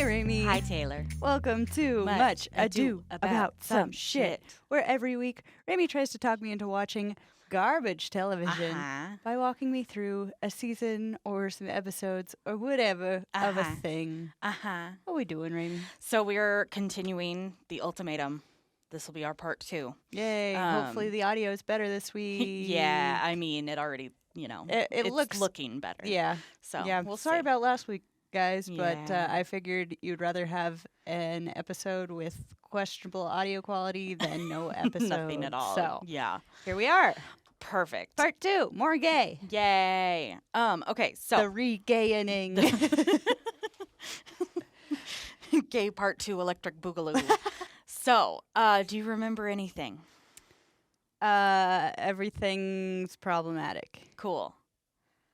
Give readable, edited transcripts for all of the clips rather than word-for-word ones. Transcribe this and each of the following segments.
Hi, Rami. Hi, Taylor. Welcome to Much Ado About Some Shit, where every week Rami tries to talk me into watching garbage television by walking me through a season or some episodes or whatever of a thing. What are we doing, Rami? So we're continuing the Ultimatum. This will be our part 2. Yay. Hopefully the audio is better this week. Yeah, I mean, it already, it's looks looking better. Yeah. So yeah. we'll Sorry see. about last week, guys, but Yeah. I figured you'd rather have an episode with questionable audio quality than no episode. Nothing at all. So Yeah. here we are. Perfect. Part 2, more gay. Yay. Okay, so The re-gaying. gay part 2 electric boogaloo. So, do you remember anything? Everything's problematic. Cool.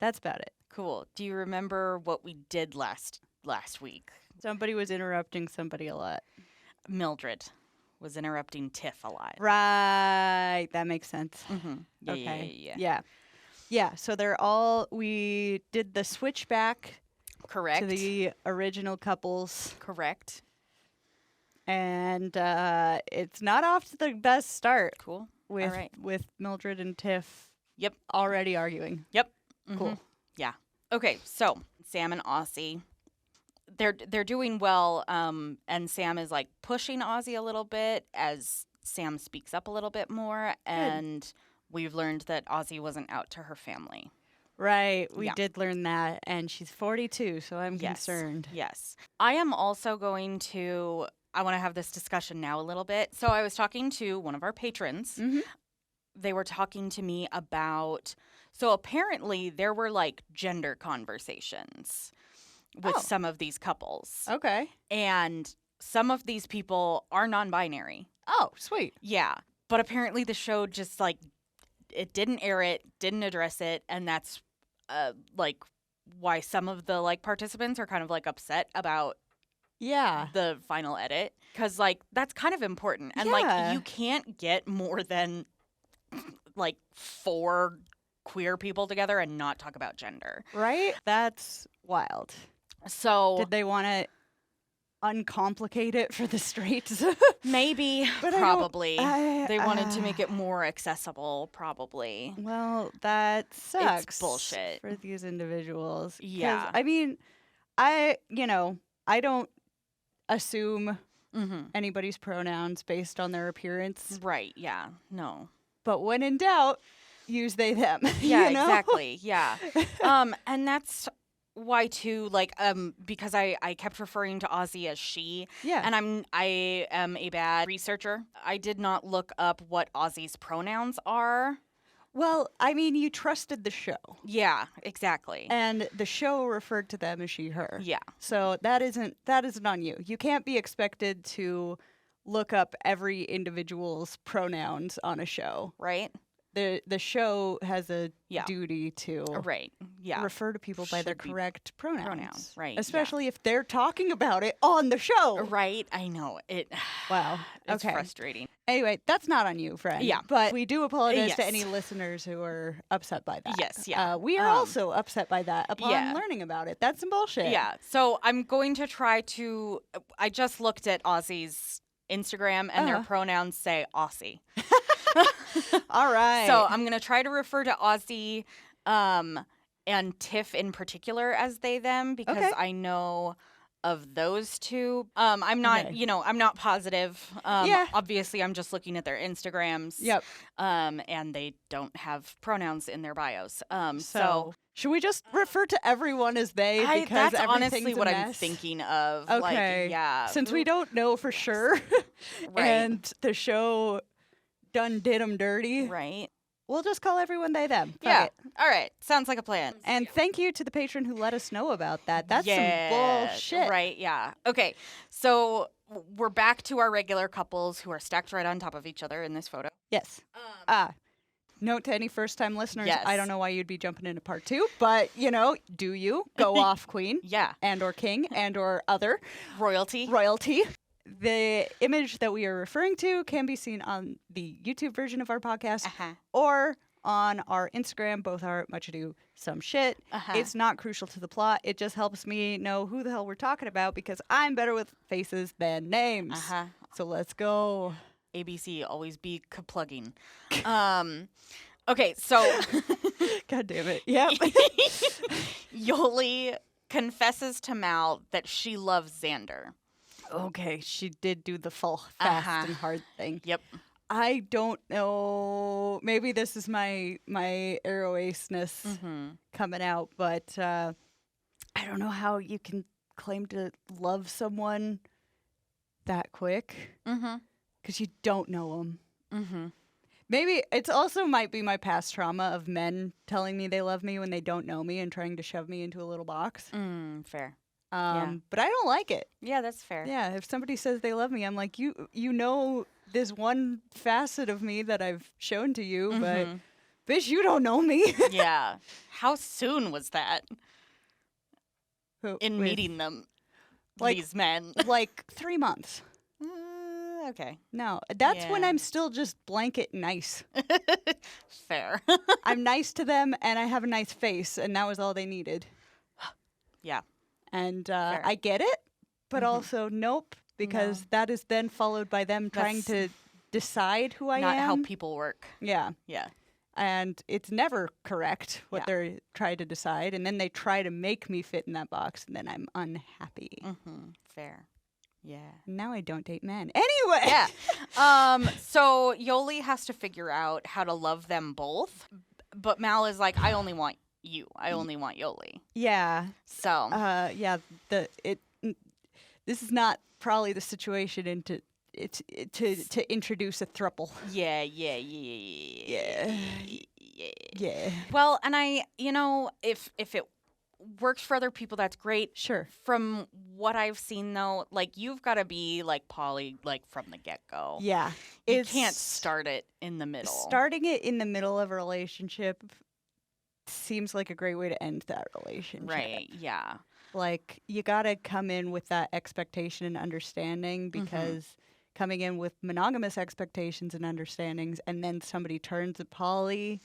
That's about it. Cool. Do you remember what we did last week? Somebody was interrupting somebody a lot. Mildred was interrupting Tiff a lot. Right. That makes sense. Mm-hmm. Yeah, Okay. yeah. Yeah, so we did the switch back Correct. to the original couples. Correct. And it's not off to the best start Cool. with All right. with Mildred and Tiff. Yep. Already arguing. Yep. Cool. Yeah. Okay, so Sam and Aussie, they're doing well, and Sam is like pushing Aussie a little bit as Sam speaks up a little bit more, and we've learned that Aussie wasn't out to her family. Right. We Yeah. did learn that, and she's 42, so I'm concerned. Yes. I am also I want to have this discussion now a little bit. So I was talking to one of our patrons. Mm-hmm. They were talking to me about, so apparently there were like gender conversations with some of these couples. Okay. And some of these people are non-binary. Oh, sweet. Yeah. But apparently the show just like, it didn't air it, didn't address it. And that's like why some of the like participants are kind of like upset about the final edit. Because like, that's kind of important. And like, you can't get more than like 4 queer people together and not talk about gender. Right? That's wild. So Did they want to uncomplicate it for the straights? maybe, But probably. They wanted to make it more accessible, probably. Well, that sucks. It's bullshit. For these individuals. 'Cause, Yeah. I mean, I don't assume anybody's pronouns based on their appearance. Right, yeah. No. But when in doubt, use they, them. Yeah, you know? exactly. Yeah. And that's why too, like, because I kept referring to Aussie as she. Yeah. And I am a bad researcher. I did not look up what Aussie's pronouns are. Well, I mean, you trusted the show. Yeah, exactly. And the show referred to them as she, her. Yeah. So that isn't on you. You can't be expected to look up every individual's pronouns on a show. Right? The show has a duty to Right. Yeah. refer to people by their Should be correct pronouns. Right. Especially if they're talking about it on the show. Right. I know. Wow. It's Okay. frustrating. Anyway, that's not on you, friend. Yeah. But we do apologize Yes. to any listeners who are upset by that. Yes, yeah. We are also upset by that upon yeah. learning about it. That's some bullshit. Yeah. So I'm going to try to. I just looked at Aussie's Instagram, and their pronouns say Aussie. All right. So I'm going to try to refer to Aussie and Tiff in particular as they, them, because I know of those two. I'm not, I'm not positive. Obviously, I'm just looking at their Instagrams. Yep. And they don't have pronouns in their bios. So should we just refer to everyone as they? Because that's honestly what I'm thinking of. Okay. Like, yeah. Since we don't know for sure, Right. and the show done did them dirty, Right. we'll just call everyone they, them. Fuck Yeah. it. All right. Sounds like a plan. And thank you to the patron who let us know about that. That's some bullshit. Right, yeah. Okay, so we're back to our regular couples who are stacked right on top of each other in this photo. Yes. Note to any first-time listeners, Yes. I don't know why you'd be jumping into part 2, but, do you? Go off, queen. Yeah. And or king and or other. Royalty. The image that we are referring to can be seen on the YouTube version of our podcast or on our Instagram. Both are Much Ado Some Shit. It's not crucial to the plot. It just helps me know who the hell we're talking about because I'm better with faces than names. So let's go. ABC, always be plugging. Okay, so God damn it. Yep. Yoli confesses to Mal that she loves Xander. Okay, she did do the full fast and hard thing. Yep. I don't know. Maybe this is my arrow aceness coming out, but I don't know how you can claim to love someone that quick because you don't know them. Maybe it's also might be my past trauma of men telling me they love me when they don't know me and trying to shove me into a little box. Fair. But I don't like it. Yeah, that's fair. Yeah, if somebody says they love me, I'm like, you know this one facet of me that I've shown to you, but bitch, you don't know me. Yeah. How soon was that? With meeting them, like, these men? Like 3 months. Okay. No, that's when I'm still just blanket nice. Fair. I'm nice to them, and I have a nice face, and that was all they needed. Yeah. And I get it, but also nope, because that is then followed by them trying to decide who I am. Not how people work. Yeah. Yeah. And it's never correct what they're trying to decide, and then they try to make me fit in that box, and then I'm unhappy. Fair. Yeah. Now I don't date men. Anyway. Yeah. So Yoli has to figure out how to love them both, but Mal is like, I only want you. I only want Yoli. Yeah. So. Yeah. This is not probably the situation to introduce a throuple. Yeah. Well, and if it works for other people, that's great. Sure. From what I've seen, though, like, you've got to be, like, poly, like, from the get-go. Yeah. You can't start it in the middle. Starting it in the middle of a relationship seems like a great way to end that relationship. Right, yeah. Like, you got to come in with that expectation and understanding, because coming in with monogamous expectations and understandings and then somebody turns it poly,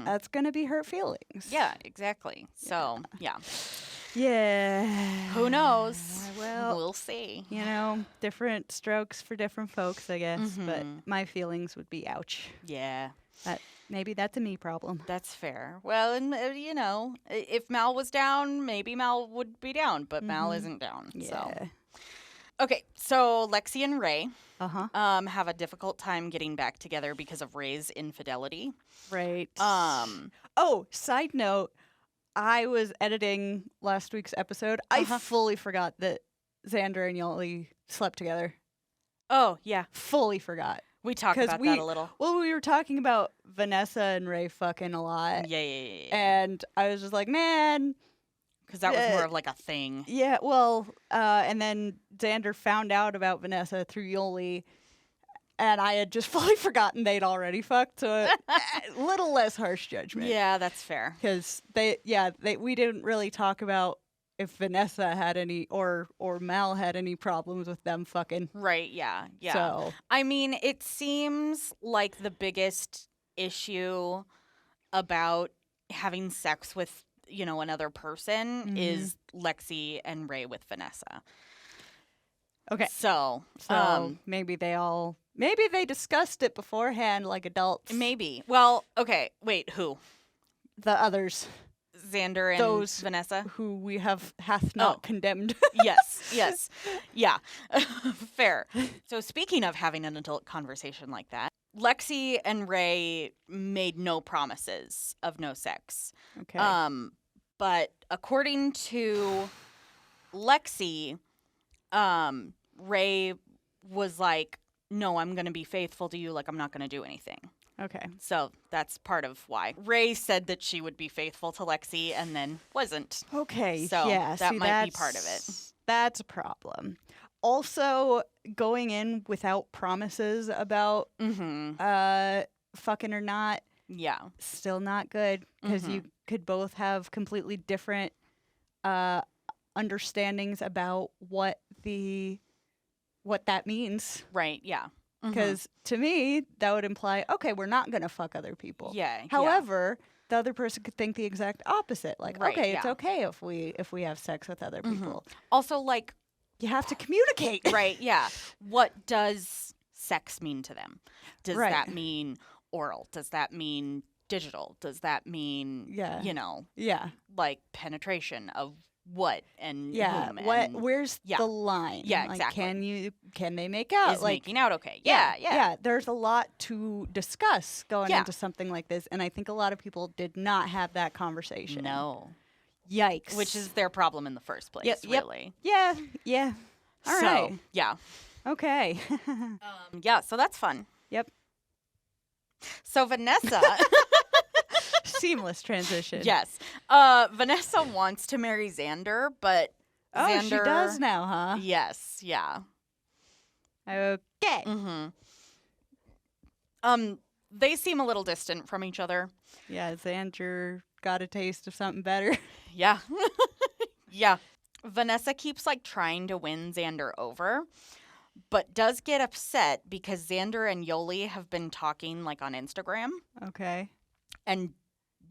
that's going to be hurt feelings. Yeah, exactly. So, yeah. Yeah. Who knows? Well, we'll see. Different strokes for different folks, I guess. But my feelings would be ouch. Yeah. Maybe that's a me problem. That's fair. Well, and if Mal was down, maybe Mal would be down, but Mal isn't down. Yeah. So. Okay, so Lexi and Ray have a difficult time getting back together because of Ray's infidelity. Right. Oh, side note, I was editing last week's episode. I fully forgot that Xander and Yoli slept together. Oh, yeah. Fully forgot. We talked about that a little. Well, we were talking about Vanessa and Ray fucking a lot. Yeah. And I was just like, man. Because that was more of like a thing. Yeah, well, and then Xander found out about Vanessa through Yoli, and I had just fully forgotten they'd already fucked, so a little less harsh judgment. Yeah, that's fair. Because we didn't really talk about if Vanessa had any or Mal had any problems with them fucking. Right, yeah. So, I mean, it seems like the biggest issue about having sex with another person is Lexi and Ray with Vanessa. Okay. So maybe they discussed it beforehand like adults. Maybe. Well, okay. Wait, who? The others. Xander and those Vanessa? Who we hath not condemned. Yes. Yeah. Fair. So speaking of having an adult conversation like that, Lexi and Ray made no promises of no sex. Okay. But according to Lexi, Ray was like, no, I'm going to be faithful to you. Like, I'm not going to do anything. Okay. So that's part of why. Ray said that she would be faithful to Lexi and then wasn't. Okay. So yeah, that might be part of it. That's a problem. Also, going in without promises about fucking or not, still not good, because you could both have completely different understandings about what that means. Right, yeah. Because to me, that would imply, okay, we're not going to fuck other people. Yeah. However, the other person could think the exact opposite. Like, Right, okay, it's okay if we have sex with other people. Also, like, you have to communicate. right, yeah. What does sex mean to them? Does Right. that mean oral? Does that mean digital? Does that mean, you know, like penetration of what and whom? And where's the line? Yeah, like, exactly. Can they make out? Is making out okay? Yeah. There's a lot to discuss going into something like this, and I think a lot of people did not have that conversation. No. Yikes. Which is their problem in the first place, really. Yeah. All right. Yeah. Okay. Yeah, so that's fun. Yep. So Vanessa... Seamless transition. Yes. Vanessa wants to marry Xander, but Xander... she does now, huh? Yes, yeah. Okay. They seem a little distant from each other. Yeah, Xander got a taste of something better. Yeah. Yeah. Vanessa keeps, like, trying to win Xander over, but does get upset because Xander and Yoli have been talking, like, on Instagram. Okay. And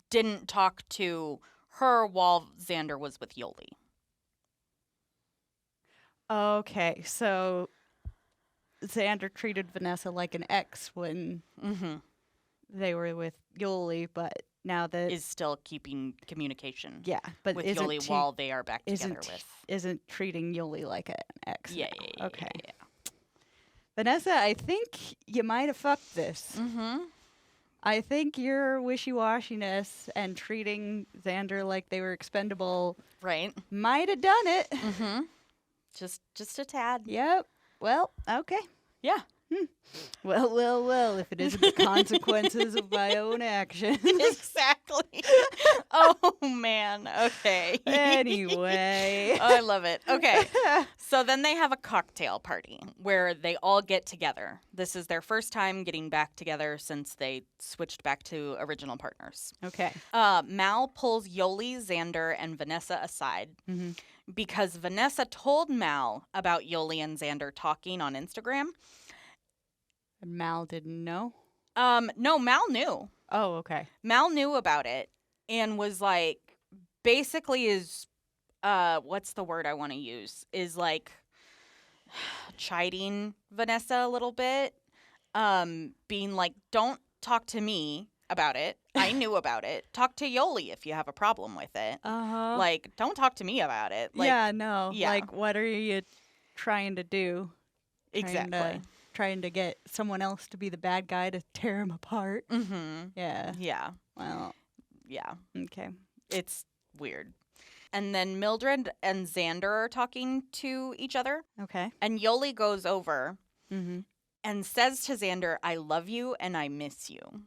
didn't talk to her while Xander was with Yoli. Okay, so Xander treated Vanessa like an ex when they were with Yoli, but now that is still keeping communication. Yeah, but with Yoli while they are back together isn't treating Yoli like an ex. Yeah. Okay. Yeah. Vanessa, I think you might have fucked this. I think your wishy-washiness and treating Xander like they were expendable might have done it. Just a tad. Yep. Well, okay. Yeah. Well, if it isn't the consequences of my own actions. Exactly. Oh, man. Okay. Anyway. Oh, I love it. Okay. So then they have a cocktail party where they all get together. This is their first time getting back together since they switched back to original partners. Okay. Mal pulls Yoli, Xander, and Vanessa aside because Vanessa told Mal about Yoli and Xander talking on Instagram. Mal didn't know? No, Mal knew. Oh, okay. Mal knew about it and was like, basically is, what's the word I want to use? Is like chiding Vanessa a little bit. Being like, don't talk to me about it. I knew about it. Talk to Yoli if you have a problem with it. Like, don't talk to me about it. Like, yeah, no. Yeah. Like, what are you trying to do? Exactly. Trying to get someone else to be the bad guy to tear him apart. Yeah. Yeah. Well. Yeah. Okay. It's weird. And then Mildred and Xander are talking to each other. Okay. And Yoli goes over and says to Xander, I love you and I miss you.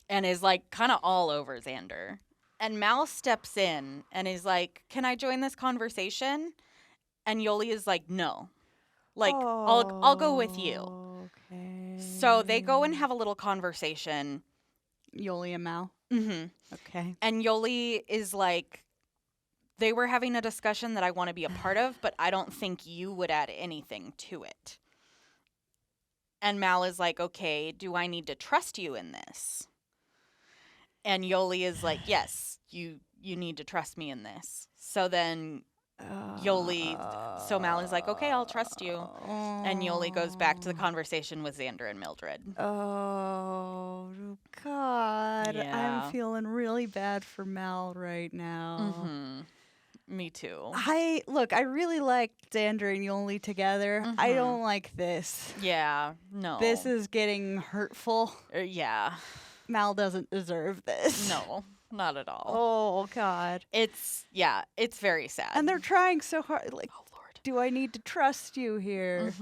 And is like kind of all over Xander. And Mal steps in and is like, can I join this conversation? And Yoli is like, no. Like, I'll go with you. Okay. So they go and have a little conversation. Yoli and Mal? Okay. And Yoli is like, they were having a discussion that I want to be a part of, but I don't think you would add anything to it. And Mal is like, okay, do I need to trust you in this? And Yoli is like, yes, you need to trust me in this. So then Yoli, so Mal is like, okay, I'll trust you. And Yoli goes back to the conversation with Xander and Mildred. Oh, God. Yeah. I'm feeling really bad for Mal right now. Me too. I really like Xander and Yoli together. I don't like this. Yeah, no. This is getting hurtful. Yeah. Mal doesn't deserve this. No, not at all. Oh, God. It's very sad. And they're trying so hard. Like, oh, Lord. Do I need to trust you here?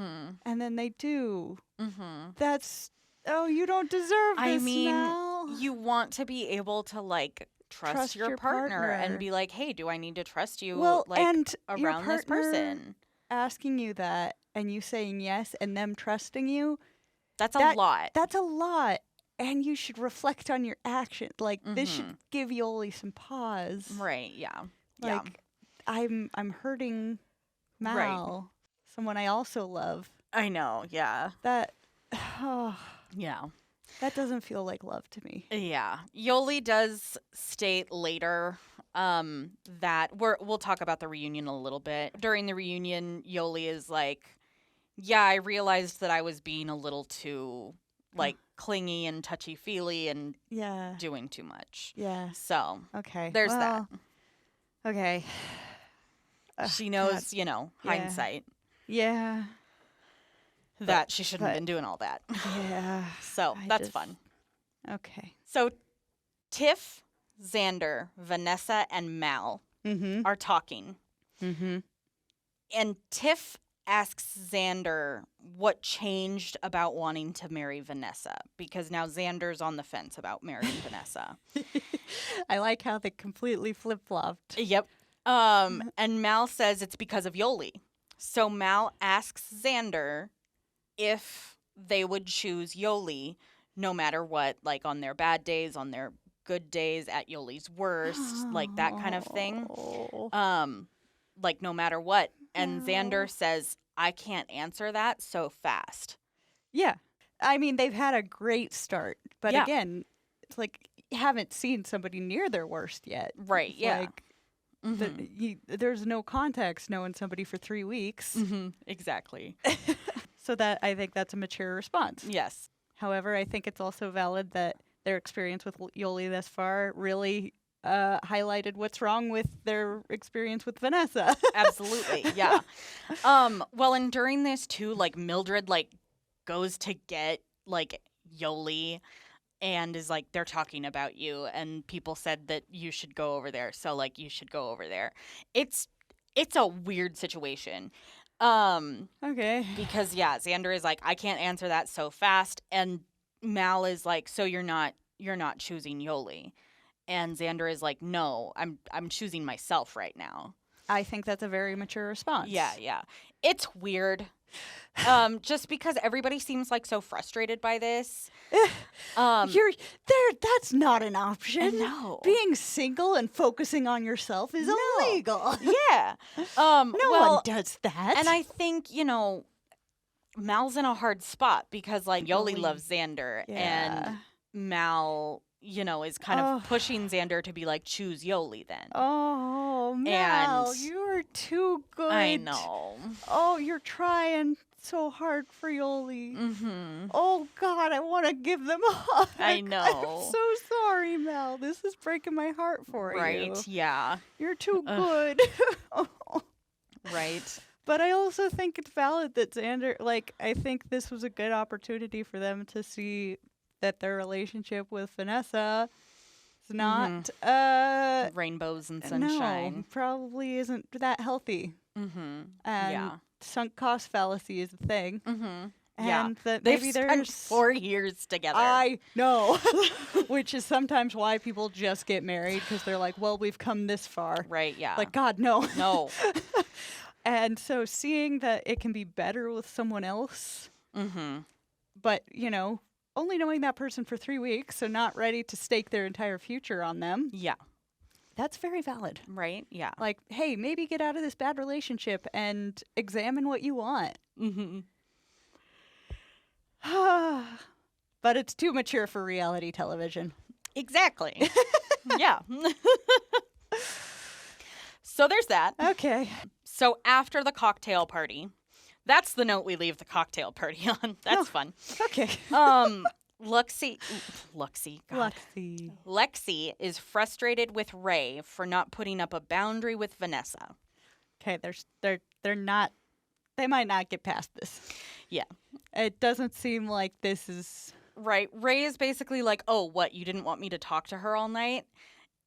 And then they do. That's, you don't deserve this, I mean, Mal. You want to be able to, like, trust your partner and be like, hey, do I need to trust you and around this person? Asking you that and you saying yes and them trusting you. That's a lot. That's a lot. And you should reflect on your actions. Like, this should give Yoli some pause. Right, yeah. Like, I'm hurting Mal, someone I also love. I know, yeah. That, Yeah. that doesn't feel like love to me. Yeah. Yoli does state later that we'll talk about the reunion a little bit. During the reunion, Yoli is like, yeah, I realized that I was being a little too like clingy and touchy-feely and doing too much. Yeah. So, okay. There's that. Okay. She knows, hindsight. Yeah. That she shouldn't have been doing all that. Yeah. So, that's fun. Okay. So, Tiff, Xander, Vanessa, and Mal are talking. Mm-hmm. And Tiff asks Xander what changed about wanting to marry Vanessa, because now Xander's on the fence about marrying Vanessa. I like how they completely flip-flopped. Yep. And Mal says it's because of Yoli. So Mal asks Xander if they would choose Yoli no matter what, like on their bad days, on their good days, at Yoli's worst, like that kind of thing. Like no matter what. And Xander says, I can't answer that so fast. Yeah. I mean, they've had a great start. But again, it's like you haven't seen somebody near their worst yet. Right, it's like, there's no context knowing somebody for 3 weeks. Mm-hmm, exactly. So that I think that's a mature response. Yes. However, I think it's also valid that their experience with Yoli thus far really highlighted what's wrong with their experience with Vanessa. Absolutely, yeah. Well, and during this too, like Mildred like goes to get like Yoli and is like, they're talking about you and people said that you should go over there, so like you should go over there. It's a weird situation. Okay. Because Xander is like, I can't answer that so fast, and Mal is like, so you're not choosing Yoli. And Xander is like, no, I'm choosing myself right now. I think that's a very mature response. Yeah. It's weird. Just because everybody seems like so frustrated by this. You're there. That's not an option. No. Being single and focusing on yourself is illegal. Yeah. No one does that. And I think, Mal's in a hard spot because like Yoli loves Xander and Mal, is kind of pushing Xander to be like, choose Yoli then. Oh, Mal, you're too good. I know. Oh, you're trying so hard for Yoli. Mm-hmm. Oh, God, I want to give them a hug. I know. I'm so sorry, Mal. This is breaking my heart for you. Right, yeah. You're too good. Right. But I also think it's valid that Xander, I think this was a good opportunity for them to see that their relationship with Vanessa is not rainbows and sunshine. No, probably isn't that healthy. Mm-hmm. And sunk cost fallacy is a thing. Mm-hmm. And that they've maybe spent 4 years together. I know. Which is sometimes why people just get married, because they're like, well, we've come this far. Right, yeah. Like, God, no. No. And so seeing that it can be better with someone else, but, only knowing that person for 3 weeks, so not ready to stake their entire future on them. Yeah. That's very valid. Right, yeah. Like, hey, maybe get out of this bad relationship and examine what you want. Mm-hmm. But it's too mature for reality television. Exactly. Yeah. So there's that. Okay. So after the cocktail party, that's the note we leave the cocktail party on. That's fun. Okay. Lexi is frustrated with Ray for not putting up a boundary with Vanessa. Okay, they're not. They might not get past this. Yeah. It doesn't seem like this is right. Ray is basically like, "Oh, what? You didn't want me to talk to her all night?"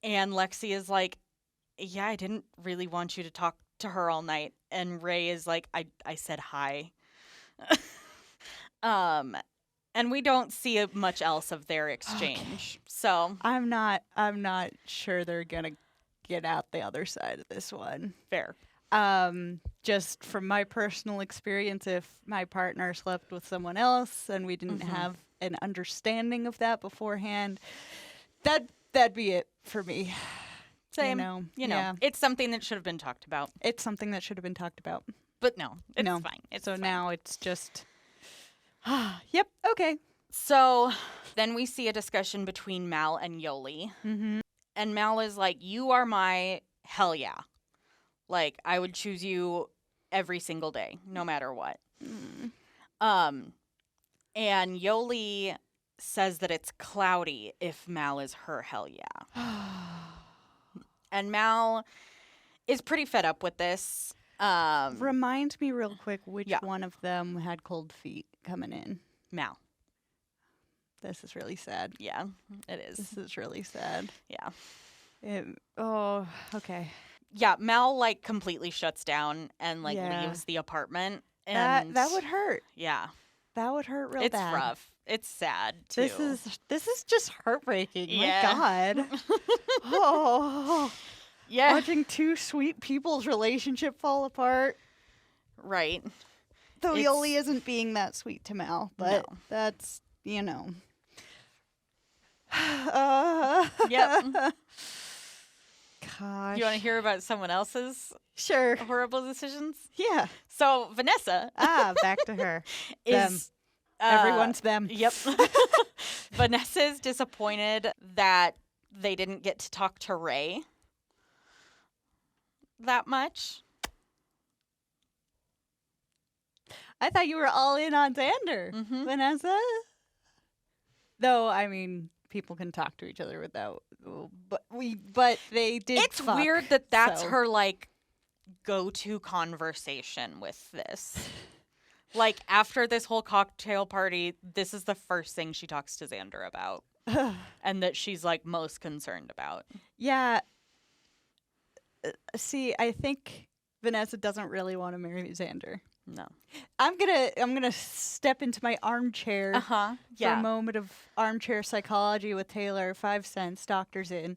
And Lexi is like, "Yeah, I didn't really want you to talk to her all night." And Ray is like, I said hi. And we don't see much else of their exchange. Okay. So I'm not sure they're gonna get out the other side of this one. Fair. Just from my personal experience, if my partner slept with someone else and we didn't have an understanding of that beforehand, that'd be it for me. Same. You know, it's something that should have been talked about. It's something that should have been talked about. But no, it's fine. It's so fine. Now it's just, yep, okay. So then we see a discussion between Mal and Yoli. Mm-hmm. And Mal is like, you are my hell yeah. Like, I would choose you every single day, no matter what. And Yoli says that it's cloudy if Mal is her hell yeah. And Mal is pretty fed up with this. Remind me real quick which one of them had cold feet coming in. Mal. This is really sad. Yeah, it is. This is really sad. Yeah. Okay. Yeah, Mal, like, completely shuts down and, like, leaves the apartment. And that would hurt. Yeah. That would hurt real bad. It's rough. It's sad, too. This is just heartbreaking. Yeah. My God. Oh. Yeah. Watching two sweet people's relationship fall apart. Right. Though Yoli isn't being that sweet to Mal, but that's, Yep. Gosh. You want to hear about someone else's Sure. horrible decisions? Yeah. So Vanessa. Back to her. Is everyone's them. Yep. Vanessa's disappointed that they didn't get to talk to Ray that much. I thought you were all in on Xander, Vanessa. Though, I mean, people can talk to each other without, but they did. It's fuck, weird that that's her like go-to conversation with this. Like, after this whole cocktail party, this is the first thing she talks to Xander about, and that she's like most concerned about. Yeah. See, I think Vanessa doesn't really want to marry Xander. No. I'm gonna step into my armchair for Yeah. a moment of armchair psychology with Taylor. 5 cents, doctor's in.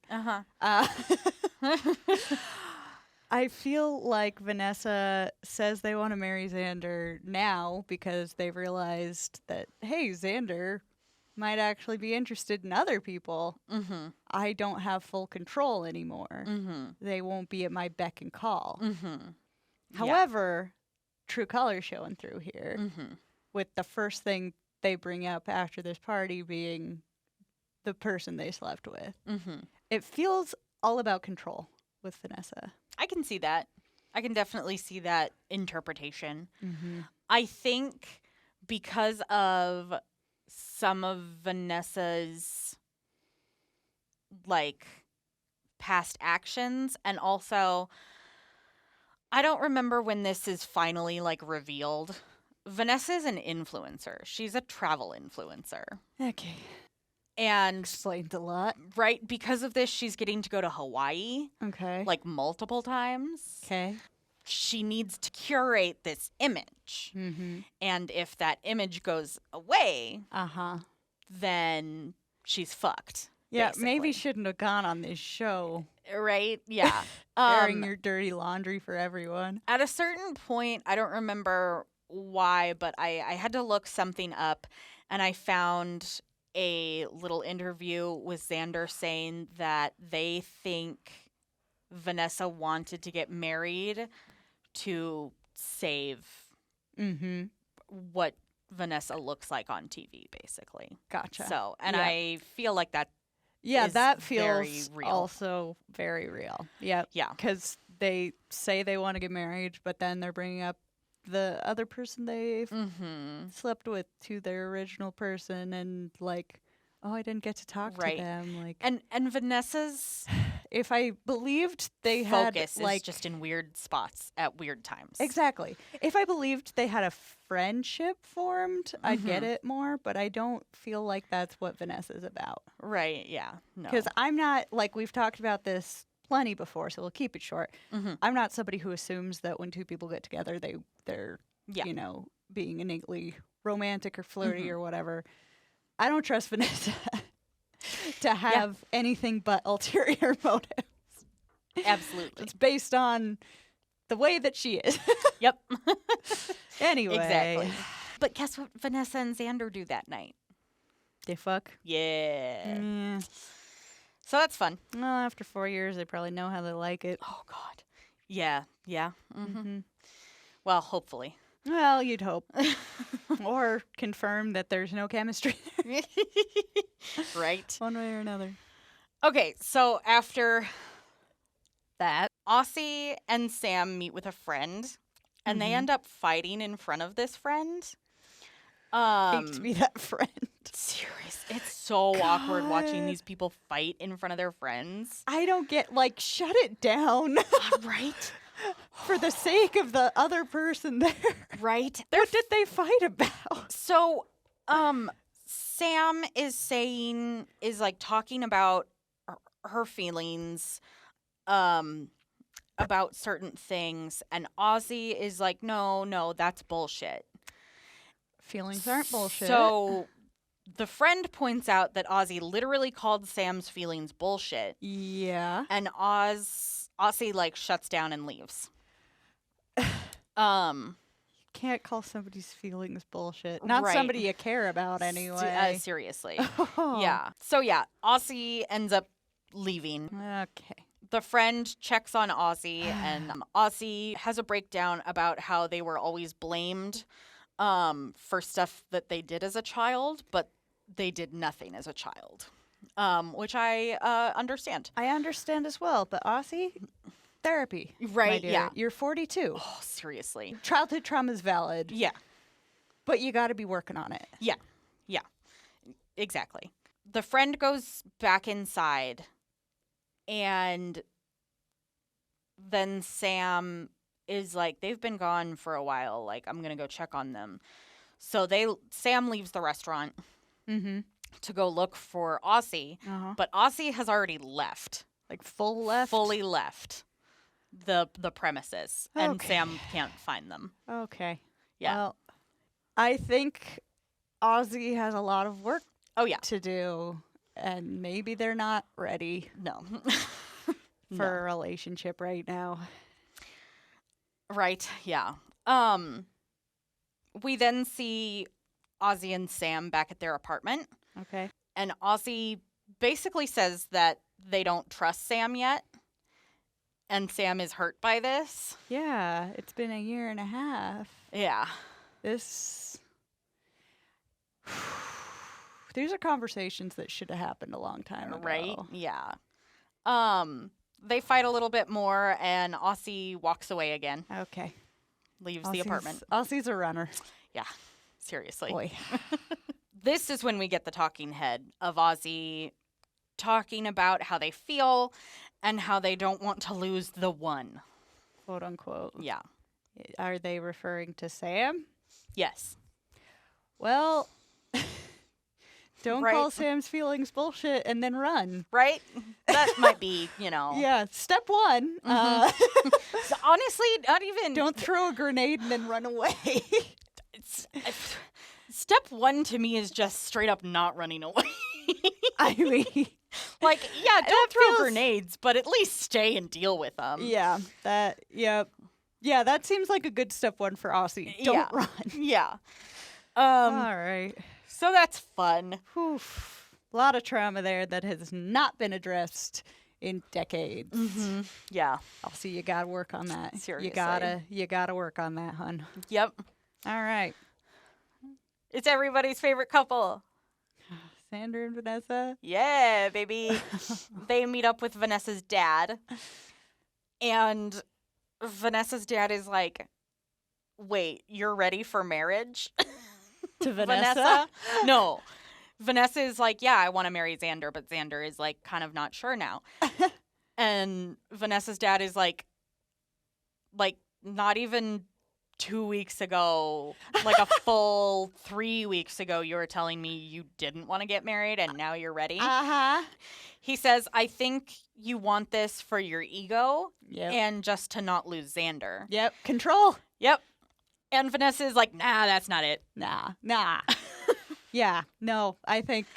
I feel like Vanessa says they want to marry Xander now because they've realized that, hey, Xander might actually be interested in other people. I don't have full control anymore. They won't be at my beck and call. However, true colors showing through here with the first thing they bring up after this party being the person they slept with. It feels all about control with Vanessa. I can see that. I can definitely see that interpretation. I think because of some of Vanessa's like past actions, and also I don't remember when this is finally like revealed. Vanessa's an influencer. She's a travel influencer. Okay. And explains a lot. Right, because of this, she's getting to go to Hawaii. Okay. Like multiple times. Okay. She needs to curate this image. And if that image goes away, then she's fucked. Yeah, basically. maybe shouldn't have gone on this show. Right? Yeah. Airing your dirty laundry for everyone. At a certain point, I don't remember why, but I had to look something up, and I found a little interview with Xander saying that they think Vanessa wanted to get married to save what Vanessa looks like on TV, basically. Gotcha. So, and I feel like that that feels very real. Also very real. Yep. Yeah. Because they say they want to get married, but then they're bringing up the other person they've slept with to their original person, and like, oh, I didn't get to talk to them. Like, and Vanessa's if I believed they focus had like is just in weird spots at weird times. Exactly. If I believed they had a friendship formed, I'd get it more, but I don't feel like that's what Vanessa's about. Right, yeah. No. Because I'm not, like, we've talked about this plenty before, so we'll keep it short. I'm not somebody who assumes that when two people get together, they're you know, being innately romantic or flirty or whatever. I don't trust Vanessa to have anything but ulterior motives. Absolutely. It's based on the way that she is. Yep. Anyway. Exactly. But guess what Vanessa and Xander do that night? They fuck. Yeah. So that's fun. Well, after 4 years, they probably know how they like it. Oh, God. Yeah. Yeah. Well, hopefully. Well, you'd hope. Or confirm that there's no chemistry there. Right. One way or another. Okay, so after that, Aussie and Sam meet with a friend, and they end up fighting in front of this friend. Hate to be that friend. Serious. It's so awkward watching these people fight in front of their friends. I don't get, shut it down. Right? For the sake of the other person there. Right? What did they fight about? So, Sam is talking about her feelings, about certain things, and Ozzy is like, no, that's bullshit. Feelings aren't bullshit. So, the friend points out that Ozzy literally called Sam's feelings bullshit. Yeah. And Aussie shuts down and leaves. Can't call somebody's feelings bullshit. Not somebody you care about anyway. Seriously. Yeah. So yeah, Aussie ends up leaving. Okay. The friend checks on Aussie, and Aussie has a breakdown about how they were always blamed for stuff that they did as a child, but they did nothing as a child, which I understand. I understand as well, but Aussie, therapy. Right, yeah. You're 42. Oh, seriously. Childhood trauma is valid. Yeah. But you got to be working on it. Yeah. Yeah. Exactly. The friend goes back inside, and then Sam is like, they've been gone for a while. I'm going to go check on them. So Sam leaves the restaurant to go look for Aussie, but Aussie has already left. Fully left the premises, and Sam can't find them. Okay. Yeah. Well, I think Ozzy has a lot of work to do, and maybe they're not ready for a relationship right now. Right, yeah. We then see Ozzy and Sam back at their apartment. Okay. And Ozzy basically says that they don't trust Sam yet. And Sam is hurt by this. Yeah, it's been a year and a half. Yeah. These are conversations that should have happened a long time ago. Right? Yeah. They fight a little bit more, and Aussie walks away again. Okay. Leaves the apartment. Aussie's a runner. Yeah. Seriously. Boy. This is when we get the talking head of Aussie talking about how they feel and how they don't want to lose the one. Quote unquote. Yeah. Are they referring to Sam? Yes. Well, don't call Sam's feelings bullshit and then run. Right? That might be, Yeah, step one. So honestly, not even... Don't throw a grenade and then run away. Step one to me is just straight up not running away. I mean... don't throw grenades, but at least stay and deal with them. Yeah, that seems like a good step one for Aussie. Don't run. Yeah. All right. So that's fun. A lot of trauma there that has not been addressed in decades. Mm-hmm. Yeah. Aussie, you gotta work on that. Seriously. You gotta work on that, hun. Yep. All right. It's everybody's favorite couple. Sandra and Vanessa. Yeah, baby. They meet up with Vanessa's dad. And Vanessa's dad is like, wait, you're ready for marriage? To Vanessa? No. Vanessa is like, yeah, I want to marry Xander, but Xander is kind of not sure now. And Vanessa's dad is like not even 2 weeks ago, a full 3 weeks ago, you were telling me you didn't want to get married and now you're ready. He says, I think you want this for your ego and just to not lose Xander. Yep. Control. Yep. And Vanessa is like, nah, that's not it. Nah. Yeah, no, I think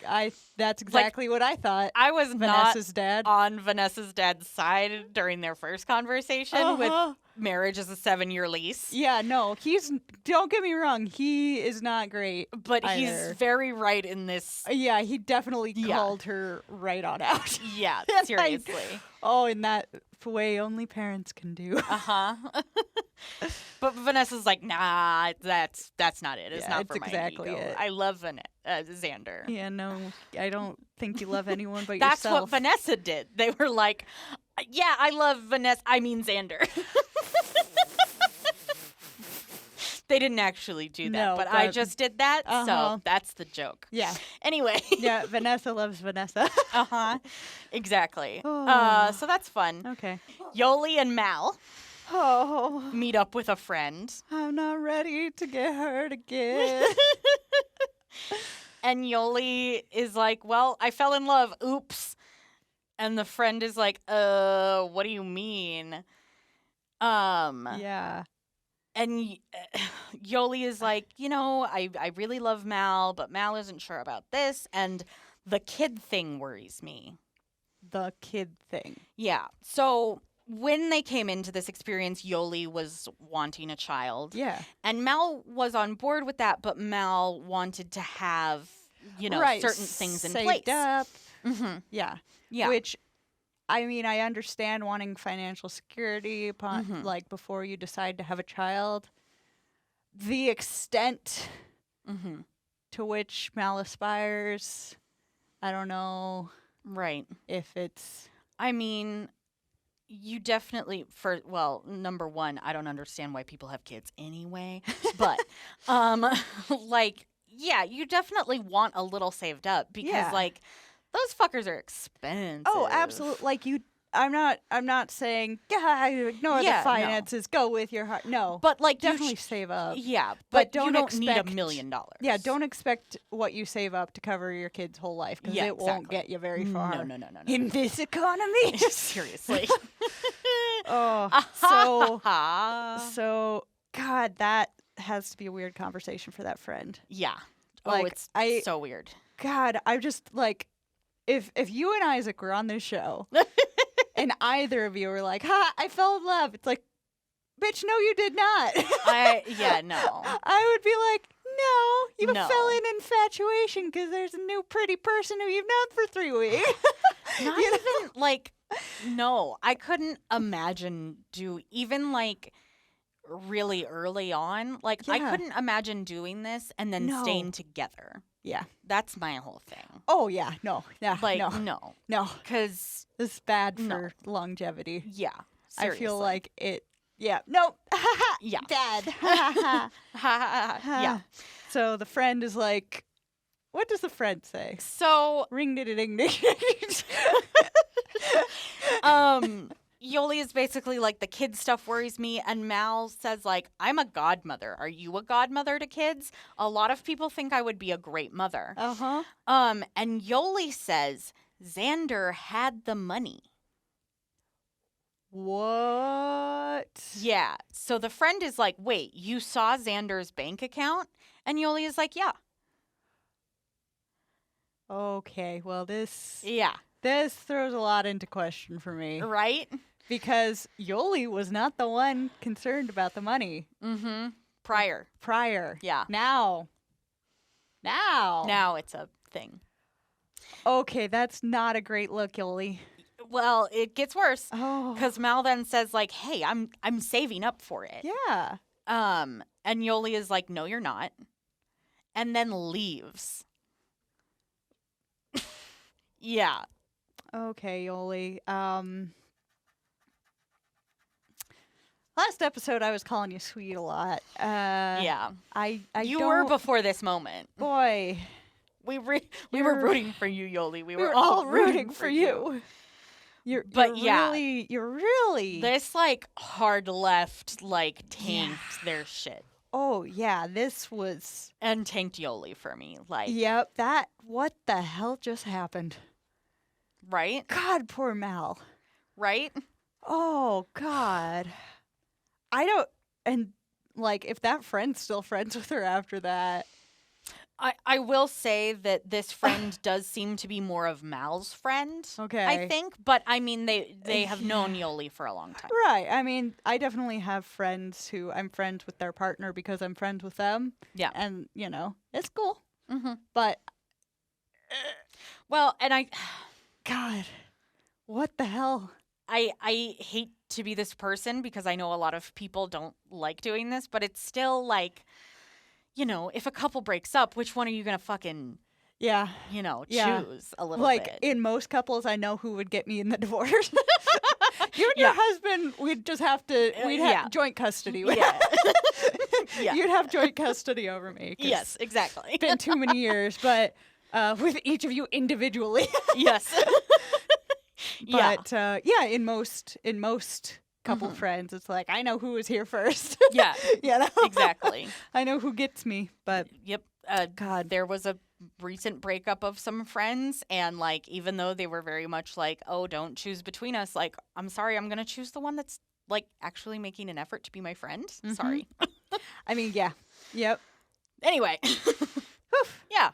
that's exactly what I thought. I was Vanessa's not dad. On Vanessa's dad's side during their first conversation with marriage as a 7-year lease. Yeah, no, don't get me wrong, he is not great. But either. He's very right in this. Yeah, he definitely called her right on out. Yeah, seriously. Oh, in that way only parents can do. But Vanessa's like, nah, that's not it. It's not for my exactly ego. it. I love Xander. Yeah, no, I don't think you love anyone but That's yourself. what Vanessa did. They were like, yeah, I love Vanessa. I mean Xander. They didn't actually do that, but I just did that, so that's the joke. Yeah. Anyway. Yeah, Vanessa loves Vanessa. Exactly. Oh. So that's fun. Okay. Yoli and Mal meet up with a friend. I'm not ready to get hurt again. And Yoli is like, well, I fell in love. Oops. And the friend is like, what do you mean? Yeah. And Yoli is like, I really love Mal, but Mal isn't sure about this. And the kid thing worries me. The kid thing. Yeah. So when they came into this experience, Yoli was wanting a child. Yeah. And Mal was on board with that, but Mal wanted to have, certain things in place. Saved up. Mm-hmm. Yeah. Yeah. Which, I mean, I understand wanting financial security upon, before you decide to have a child. The extent to which Mal aspires, I don't know. Right. If it's... I mean, you definitely, number one, I don't understand why people have kids anyway. But, yeah, you definitely want a little saved up because, those fuckers are expensive. Oh, absolutely. I'm not saying ignore the finances, go with your heart. No, but definitely save up. Yeah, but you don't need $1 million. Yeah, don't expect what you save up to cover your kid's whole life because it won't get you very far. No. In this economy, seriously. So God, that has to be a weird conversation for that friend. Yeah. It's so weird. God, I'm just like, if you and Isaac were on this show. And either of you were like, I fell in love. It's like, bitch, no, you did not. No. I would be like, no, you fell in infatuation because there's a new pretty person who you've known for 3 weeks. Not even, no, I couldn't imagine really early on. I couldn't imagine doing this and then staying together. Yeah. That's my whole thing. Oh, yeah. No. Yeah. No. Because this is bad for longevity. Yeah. I Seriously. feel like it. Yeah. No. Yeah. Dad. Yeah. So the friend is like, what does the friend say? So. Ring ding ding ding. Yoli is basically like, the kid stuff worries me, and Mal says, I'm a godmother. Are you a godmother to kids? A lot of people think I would be a great mother. And Yoli says, Xander had the money. What? Yeah. So the friend is like, wait, you saw Xander's bank account? And Yoli is like, yeah. Okay, well, this throws a lot into question for me. Right? Because Yoli was not the one concerned about the money. Mm-hmm. Prior. Yeah. Now it's a thing. Okay, that's not a great look, Yoli. Well, it gets worse. Oh. Because Mal then says, hey, I'm saving up for it. Yeah. And Yoli is like, no, you're not. And then leaves. Yeah. Okay, Yoli. Last episode, I was calling you sweet a lot. Yeah. You were before this moment. Boy. We were rooting for you, Yoli. We were all rooting for you. You're really this hard left tanked their shit. Oh yeah, this was and tanked Yoli for me. Yep, what the hell just happened? Right? God, poor Mal. Right? Oh God. If that friend's still friends with her after that. I will say that this friend does seem to be more of Mal's friend. Okay. I think. But, I mean, they have known Yoli for a long time. Right. I mean, I definitely have friends who I'm friends with their partner because I'm friends with them. Yeah. And, it's cool. Mm-hmm. But. Well, and God. What the hell? I hate to be this person because I know a lot of people don't like doing this, but it's still like, you know, if a couple breaks up, which one are you gonna fucking, yeah, you know, yeah. choose a little like bit? in most couples, I know who would get me in the divorce. You and your husband, we'd just have to, we'd have joint custody. Yeah. Yeah. You'd have joint custody over me. Yes, exactly. It's been too many years, but with each of you individually. Yes. But yeah, in most couple friends, it's like, I know who was here first. Yeah. You know? Exactly. I know who gets me, but Yep. God. There was a recent breakup of some friends, and like, even though they were very much like, oh, don't choose between us, like, I'm sorry, I'm gonna choose the one that's like actually making an effort to be my friend. Sorry. I mean, yeah. Yep. Anyway. Yeah.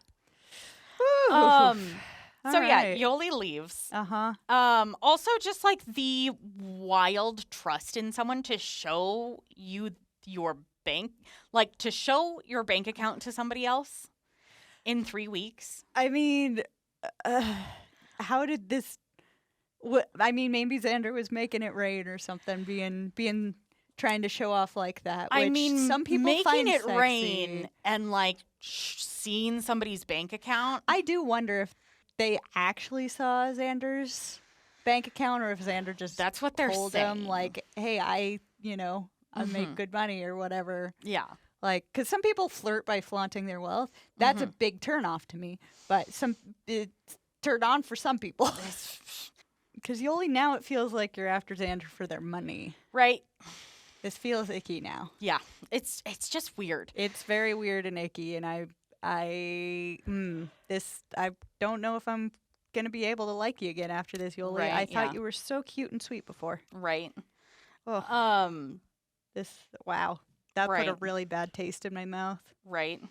So yeah, Yoli leaves. Also, just like the wild trust in someone to show you your bank, like to show your bank account to somebody else in 3 weeks. I mean, how did this? I mean, maybe Xander was making it rain or something, being trying to show off like that. Which I mean, some people making find it sexy. rain and like seeing somebody's bank account. I do wonder if they actually saw Xander's bank account, or if Xander just that's what they're told saying. him, like, hey, I make good money or whatever. Yeah. Like, because some people flirt by flaunting their wealth. That's a big turnoff to me. But it's turned on for some people. Because Yoli, now it feels like you're after Xander for their money. Right. This feels icky now. Yeah. It's just weird. It's very weird and icky, and I don't know if I'm gonna be able to like you again after this, Yoli. Right, I thought you were so cute and sweet before. Right. Oh. Wow. That put a Right. really bad taste in my mouth. Right.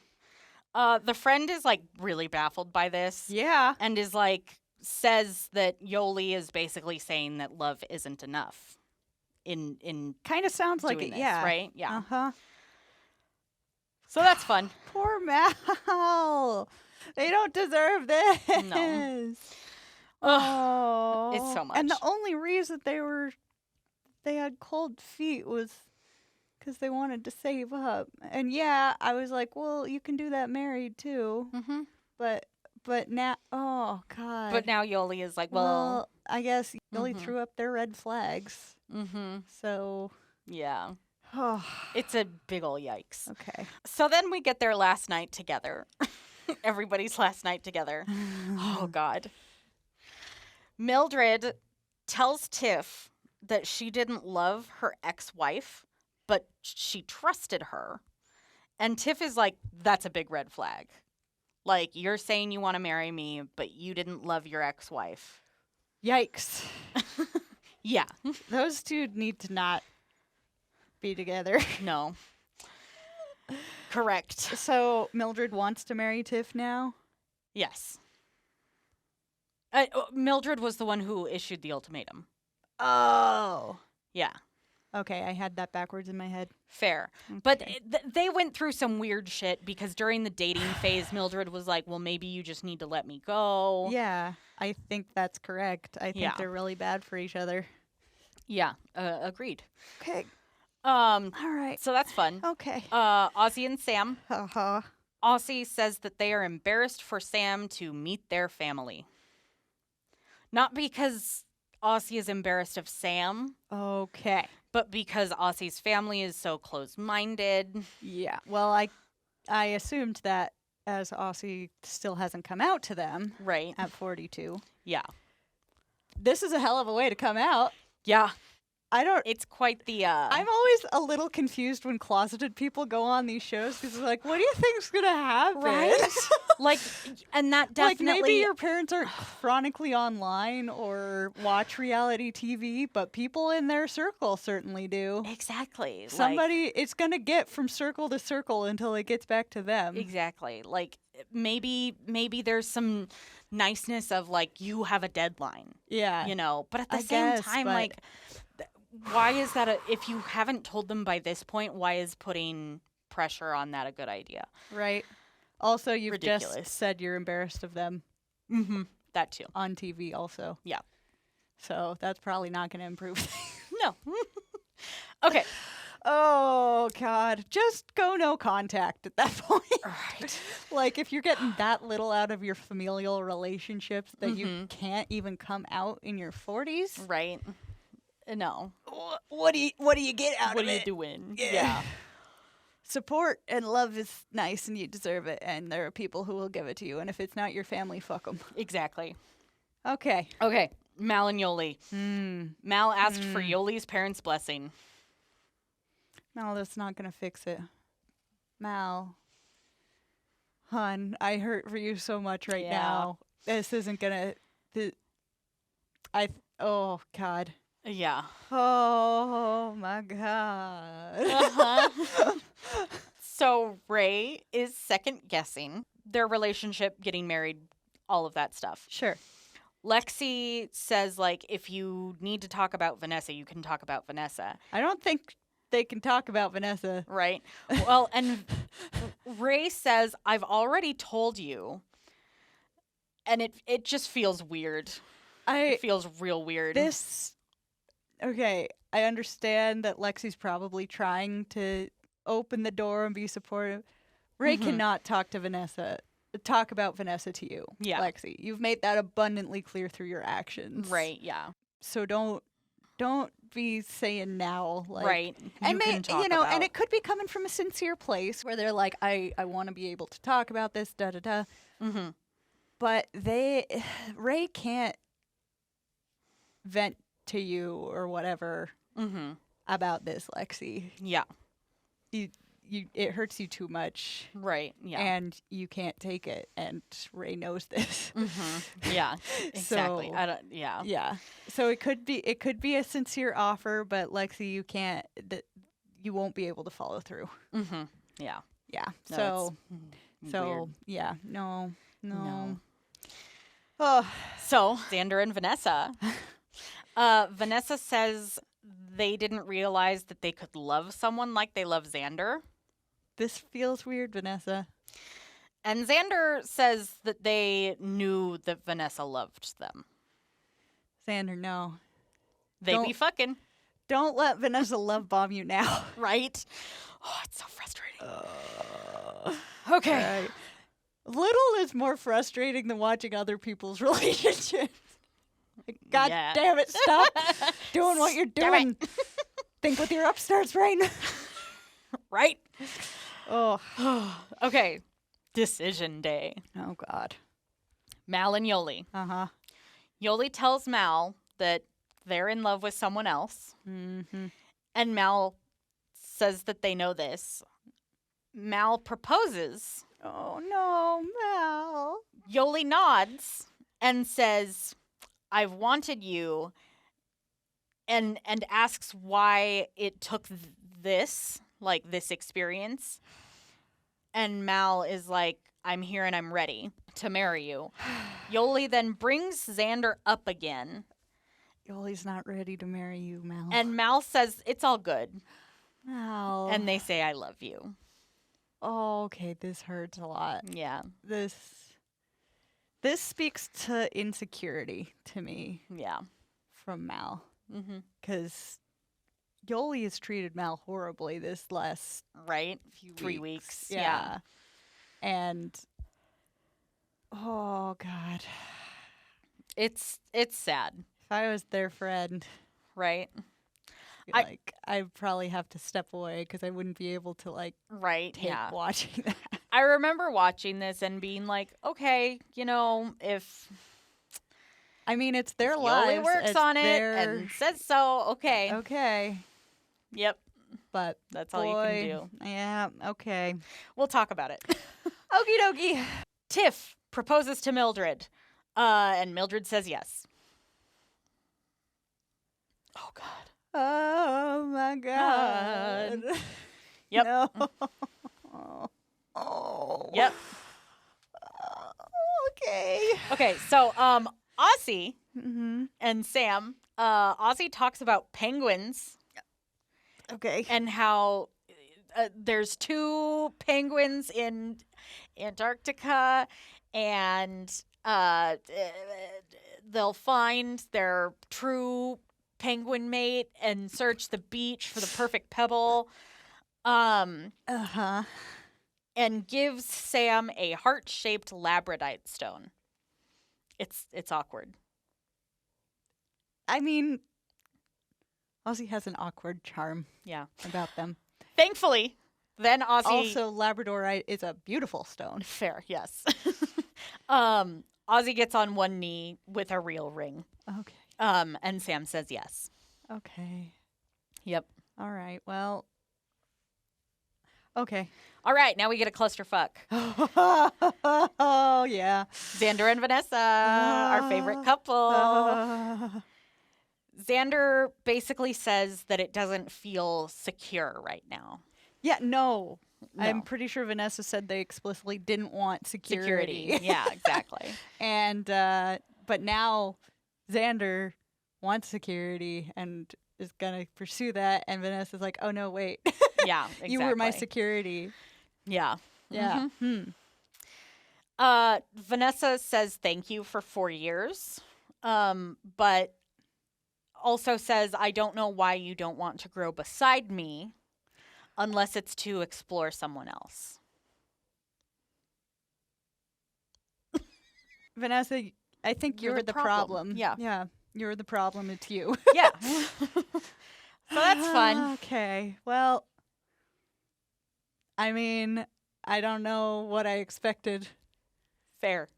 The friend is like really baffled by this. Yeah. And is like, says that Yoli is basically saying that love isn't enough. In kind of sounds like doing it, this, yeah. right? Yeah. Uh-huh. So that's fun. Poor Mal. They don't deserve this. No. Oh. It's so much. And the only reason they had cold feet was because they wanted to save up. And yeah, I was like, well, you can do that married too. Mm-hmm. But now, oh God. But now Yoli is like, well I guess Yoli threw up their red flags. mm-hmm. So Yeah. oh, It's a big ol' yikes. okay. So then we get their last night together. Everybody's last night together. Oh, God. Mildred tells Tiff that she didn't love her ex-wife, but she trusted her. And Tiff is like, that's a big red flag. Like, you're saying you want to marry me, but you didn't love your ex-wife. Yikes. Yeah. Those two need to not be together. No. Correct. So Mildred wants to marry Tiff now? Yes. Mildred was the one who issued the ultimatum. Oh. Yeah. Okay, I had that backwards in my head. Fair. Okay. But they went through some weird shit because during the dating phase, Mildred was like, well, maybe you just need to let me go. Yeah, I think that's correct. I think they're really bad for each other. Yeah, agreed. Okay. All right. So that's fun. Okay. Ozzy and Sam. Uh-huh. Ozzy says that they are embarrassed for Sam to meet their family. Not because Ozzy is embarrassed of Sam. Okay. But because Ozzy's family is so close-minded. Yeah. Well, I assumed that as Ozzy still hasn't come out to them. Right. At 42. Yeah. This is a hell of a way to come out. Yeah. It's quite the, I'm always a little confused when closeted people go on these shows because it's like, what do you think's gonna happen? Right? Like, and that definitely... Like, maybe your parents aren't chronically online or watch reality TV, but people in their circle certainly do. Exactly. It's gonna get from circle to circle until it gets back to them. Exactly. Like, maybe there's some niceness of, like, you have a deadline. Yeah. You know? But at the same time, like... Why is that if you haven't told them by this point, why is putting pressure on that a good idea? Right. Also, you've Ridiculous. just said you're embarrassed of them. Mm-hmm. That too. On TV also. Yeah. So that's probably not going to improve things. No. Okay. Oh, God. Just go no contact at that point. Right. Like, if you're getting that little out of your familial relationships that you can't even come out in your 40s. Right. No. What do you get out of it? What are you doing? Yeah. Support and love is nice and you deserve it. And there are people who will give it to you. And if it's not your family, fuck them. Exactly. Okay. Mal and Yoli. Mal asked for Yoli's parents' blessing. No, that's not going to fix it. Mal. Hun, I hurt for you so much right now. This isn't going to... Oh, God. Yeah. Oh, my God. So Ray is second-guessing their relationship, getting married, all of that stuff. Sure. Lexi says, like, if you need to talk about Vanessa, you can talk about Vanessa. I don't think they can talk about Vanessa. Right. Well, and Ray says, I've already told you. And it just feels weird. It feels real weird. Okay, I understand that Lexi's probably trying to open the door and be supportive. Ray cannot talk about Vanessa to you, Lexi. You've made that abundantly clear through your actions. Right, yeah. So don't be saying now, like, right. And and it could be coming from a sincere place where they're like, I want to be able to talk about this, da da da. But Ray can't vent to you or whatever about this, Lexi. Yeah. It hurts you too much. Right, yeah. And you can't take it, and Ray knows this. Yeah, exactly. So, yeah. So it could be a sincere offer, but Lexi, you won't be able to follow through. Yeah. Yeah. No, So yeah, no. Oh. So Xander and Vanessa. Vanessa says they didn't realize that they could love someone like they love Xander. This feels weird, Vanessa. And Xander says that they knew that Vanessa loved them. Xander, no. They be fucking. Don't let Vanessa love bomb you now. Right? Oh, it's so frustrating. Okay. Right. Little is more frustrating than watching other people's relationships. God damn it, stop doing what you're doing. Think with your upstarts brain. Right? Oh. Okay. Decision day. Oh, God. Mal and Yoli. Yoli tells Mal that they're in love with someone else. And Mal says that they know this. Mal proposes. Oh, no, Mal. Yoli nods and says, I've wanted you, and asks why it took this experience. And Mal is like, I'm here and I'm ready to marry you. Yoli then brings Xander up again. Yoli's not ready to marry you, Mal. And Mal says, it's all good. Mal. And they say, I love you. Oh, okay, this hurts a lot. Yeah. This speaks to insecurity to me. Yeah. From Mal. Because Yoli has treated Mal horribly this last few 3 weeks. Yeah. And oh, God. It's sad. If I was their friend, right? I'd probably have to step away because I wouldn't be able to take watching that. I remember watching this and being like, okay, if I mean, it's their lives. Yoli works on it and says so. Okay. Okay. Yep. But that's all you can do. Yeah. Okay. We'll talk about it. Okie dokie. Tiff proposes to Mildred, and Mildred says yes. Oh, God. Oh, my God. Yep. No. Oh. Yep. Okay. Okay, so Ozzy and Sam, Ozzy talks about penguins. Okay. And how there's 2 penguins in Antarctica, and they'll find their true penguin mate and search the beach for the perfect pebble. Uh-huh. And gives Sam a heart-shaped labradorite stone. It's awkward. I mean, Ozzy has an awkward charm about them. Thankfully, then Ozzy... Also, labradorite is a beautiful stone. Fair, yes. Ozzy gets on one knee with a real ring. Okay. And Sam says yes. Okay. Yep. All right, well... Okay. All right, now we get a clusterfuck. Oh, yeah. Xander and Vanessa, our favorite couple. Xander basically says that it doesn't feel secure right now. Yeah, no. I'm pretty sure Vanessa said they explicitly didn't want security. Yeah, exactly. And, but now Xander wants security and is going to pursue that. And Vanessa's like, oh, no, wait. Yeah, exactly. You were my security. Yeah. Yeah. Mm-hmm. Vanessa says thank you for 4 years, but also says, I don't know why you don't want to grow beside me unless it's to explore someone else. Vanessa, I think you're the problem. Yeah. Yeah. You're the problem. It's you. Yeah. So that's fun. Okay. Well, I mean, I don't know what I expected. Fair.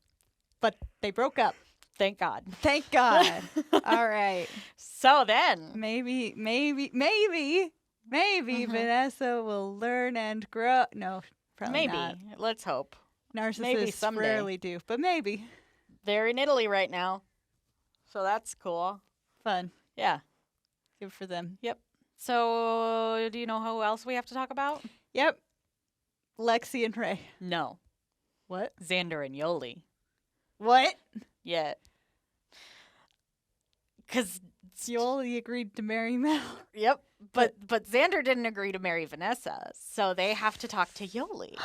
But they broke up. Thank God. Thank God. All right. So then. Maybe Vanessa will learn and grow. No, probably not. Maybe. Let's hope. Narcissists rarely do, but maybe. They're in Italy right now. So that's cool. Fun. Yeah. Good for them. Yep. So, do you know who else we have to talk about? Yep. Lexi and Ray. No. What? Xander and Yoli. What? Yeah. Because Yoli agreed to marry Mel. Yep. But Xander didn't agree to marry Vanessa, so they have to talk to Yoli.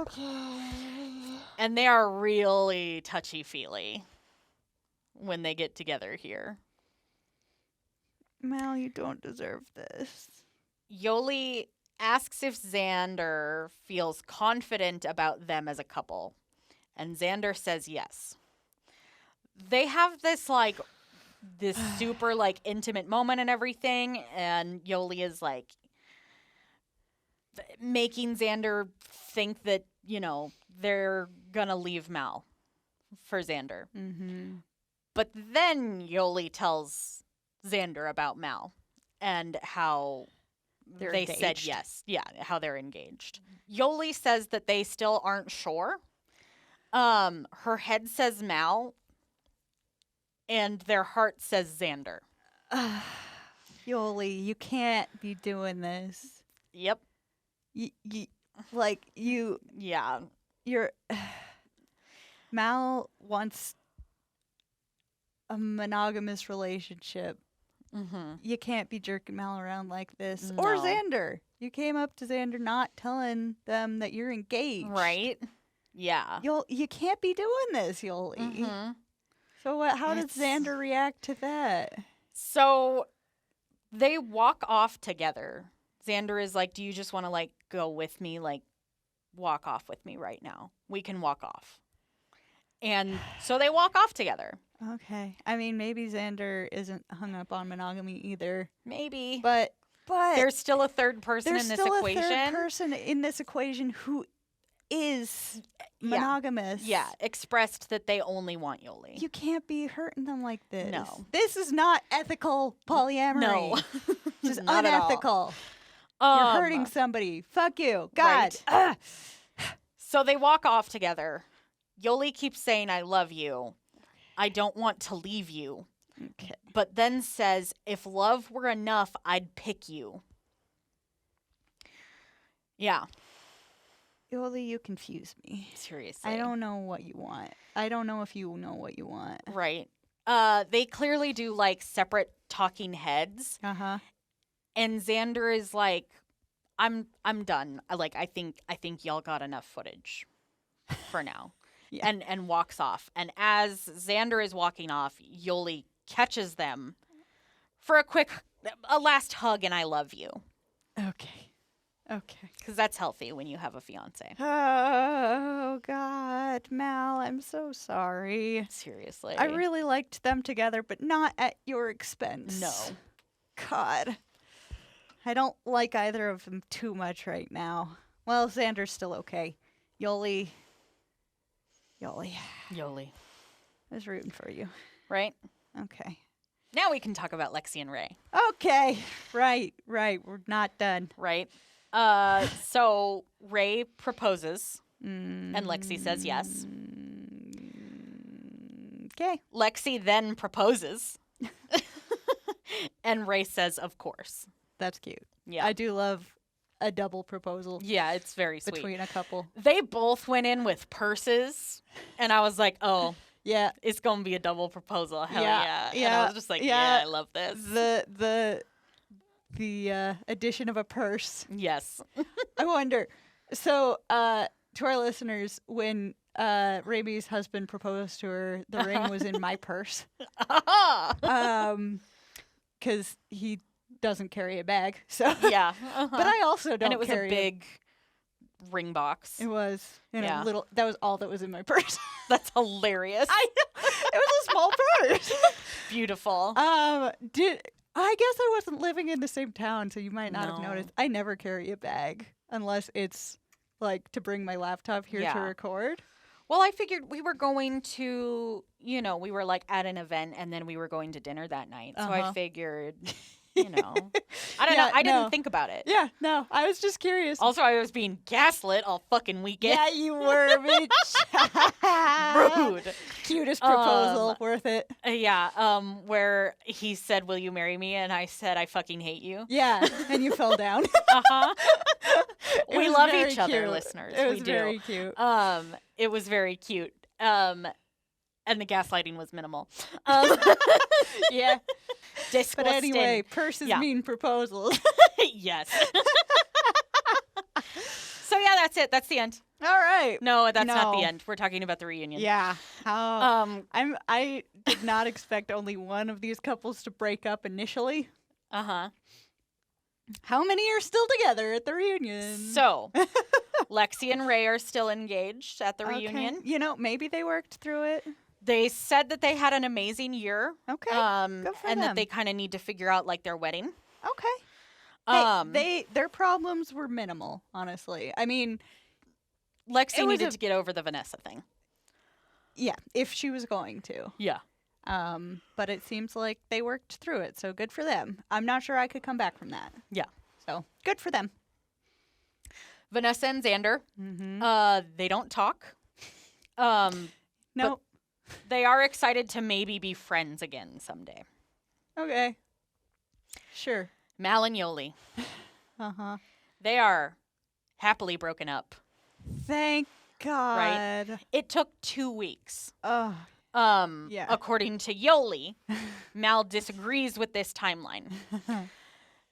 Okay. And they are really touchy-feely when they get together here. Mal, you don't deserve this. Yoli asks if Xander feels confident about them as a couple, and Xander says yes. They have this super intimate moment and everything, and Yoli is making Xander think that, they're gonna leave Mal for Xander. Mm-hmm. But then Yoli tells Xander about Mal and how they said yes. Yeah, how they're engaged. Yoli says that they still aren't sure. Her head says Mal, and their heart says Xander. Yoli, you can't be doing this. Yep. Yeah. You're... Mal wants a monogamous relationship. Mm-hmm. You can't be jerking Mal around like this. No. Or Xander. You came up to Xander not telling them that you're engaged. Right? Yeah. You can't be doing this, Yoli. Mm-hmm. So how does Xander react to that? So they walk off together. Xander is like, do you just want to go with me? Walk off with me right now. We can walk off. And so they walk off together. Okay. I mean, maybe Xander isn't hung up on monogamy either. Maybe. But there's still a third person in this equation. There's still a third person in this equation who is monogamous. Yeah, expressed that they only want Yoli. You can't be hurting them like this. No. This is not ethical polyamory. No. This is Not unethical. You're hurting somebody. Fuck you. God. Right. So they walk off together. Yoli keeps saying, I love you. I don't want to leave you. Okay. But then says, if love were enough, I'd pick you. Yeah. Yoli, you confuse me. Seriously. I don't know what you want. I don't know if you know what you want. Right. They clearly do separate talking heads. Uh-huh. And Xander is like, I'm done. I think y'all got enough footage for now. and walks off. And as Xander is walking off, Yoli catches them for a last hug and I love you. Okay. Because that's healthy when you have a fiance. Oh, God. Mal, I'm so sorry. Seriously. I really liked them together, but not at your expense. No. God. I don't like either of them too much right now. Well, Xander's still okay. Yoli. I was rooting for you. Right? Okay. Now we can talk about Lexi and Ray. Okay. Right. We're not done. Right? So Ray proposes, and Lexi says yes. Okay. Lexi then proposes, and Ray says, of course. That's cute. Yeah. I do love a double proposal. Yeah, it's very sweet. Between a couple. They both went in with purses, and I was like, oh, yeah, it's going to be a double proposal. Hell yeah. Yeah. And I was just like, yeah, I love this. The addition of a purse. Yes. I wonder. So, to our listeners, when Ramey's husband proposed to her, the ring was in my purse. Because he doesn't carry a bag. So yeah. But I also don't. And it was carry a big ring box. It was a little. That was all that was in my purse. That's hilarious. It was a small purse. Beautiful. I guess I wasn't living in the same town, so you might not have noticed. I never carry a bag unless it's like to bring my laptop here to record. Well, I figured we were going to, we were like at an event and then we were going to dinner that night. So I figured, I don't know. I didn't think about it. Yeah, no. I was just curious. Also, I was being gaslit all fucking weekend. Yeah, you were, bitch. Rude. Cutest proposal. Worth it. Where he said, will you marry me? And I said, I fucking hate you. Yeah, and you fell down. We love each other, listeners. It was we do. Very cute. It was very cute. And the gaslighting was minimal. Yeah. Disgusting. But anyway, purses mean proposals. Yes. So yeah, that's it. That's the end. All right. No, that's not the end. We're talking about the reunion. Yeah. I did not expect only one of these couples to break up initially. Uh-huh. How many are still together at the reunion? So, Lexi and Ray are still engaged at the reunion. Maybe they worked through it. They said that they had an amazing year. Okay. Good for them. That they kind of need to figure out like their wedding. Okay. Their problems were minimal, honestly. I mean, Lexi needed to get over the Vanessa thing. Yeah, if she was going to. Yeah. But it seems like they worked through it, so good for them. I'm not sure I could come back from that. Yeah. So, good for them. Vanessa and Xander, they don't talk. No. They are excited to maybe be friends again someday. Okay. Sure. Mal and Yoli. Uh-huh. They are happily broken up. Thank God. Right? It took 2 weeks. Oh. Yeah. According to Yoli, Mal disagrees with this timeline.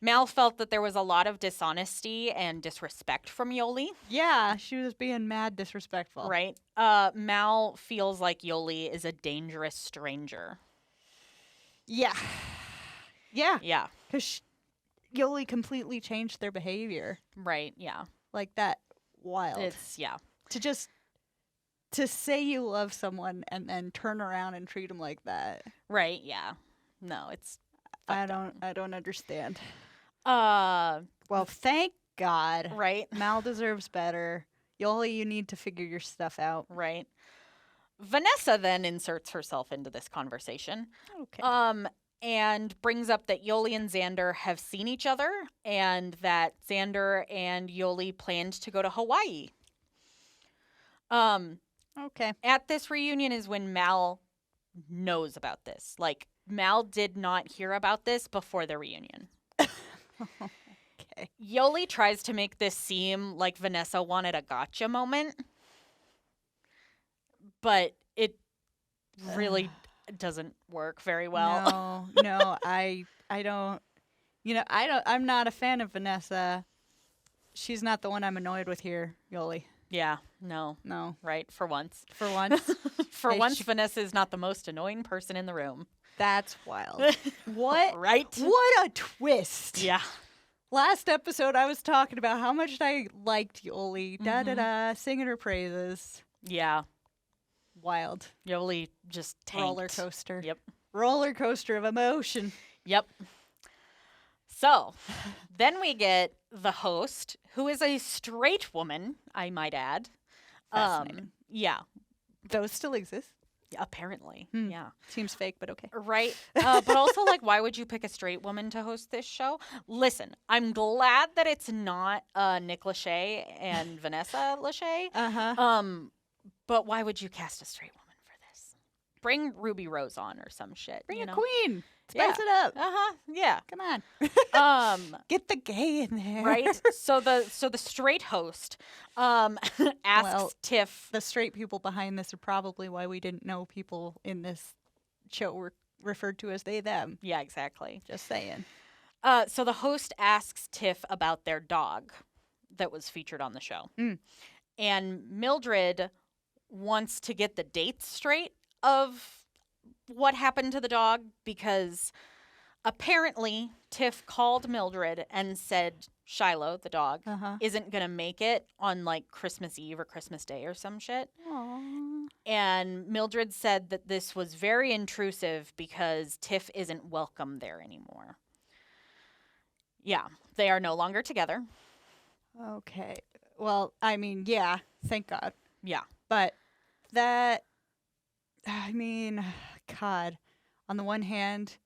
Mal felt that there was a lot of dishonesty and disrespect from Yoli. Yeah, she was being mad disrespectful. Right? Mal feels like Yoli is a dangerous stranger. Yeah. Yeah. Yeah. Because Yoli completely changed their behavior. Right, yeah. Like that wild. To say you love someone and then turn around and treat them like that. Right, yeah. No, it's I don't understand. Well, thank God. Right. Mal deserves better. Yoli, you need to figure your stuff out. Right. Vanessa then inserts herself into this conversation. Okay. And brings up that Yoli and Xander have seen each other and that Xander and Yoli planned to go to Hawaii. Okay. At this reunion is when Mal knows about this. Like, Mal did not hear about this before the reunion. Okay. Yoli tries to make this seem like Vanessa wanted a gotcha moment, but it really doesn't work very well. No, I don't. I'm not a fan of Vanessa. She's not the one I'm annoyed with here, Yoli. Yeah, no. Right, for once. For once. For once, Vanessa is not the most annoying person in the room. That's wild. What? Right? What a twist. Yeah. Last episode, I was talking about how much I liked Yoli. Da-da-da, singing her praises. Yeah. Wild. Yoli just tanked. Roller coaster. Yep. Roller coaster of emotion. Yep. So, then we get the host, who is a straight woman, I might add. Fascinating. Yeah. Those still exist. Apparently. Yeah. Seems fake, but okay. Right. But also, like, why would you pick a straight woman to host this show? Listen, I'm glad that it's not Nick Lachey and Vanessa Lachey. But why would you cast a straight woman for this? Bring Ruby Rose on or some shit. Bring a queen. Spice it up. Yeah. Come on. Get the gay in there. Right. So the straight host asks Tiff. The straight people behind this are probably why we didn't know people in this show were referred to as they them. Yeah, exactly. Just saying. So the host asks Tiff about their dog that was featured on the show. And Mildred wants to get the dates straight of what happened to the dog, because apparently Tiff called Mildred and said Shiloh, the dog, isn't going to make it on like Christmas Eve or Christmas Day or some shit. Aww. And Mildred said that this was very intrusive because Tiff isn't welcome there anymore. Yeah, they are no longer together. Okay. Well, I mean, yeah, thank God. Yeah. But that, I mean, God, on the one hand,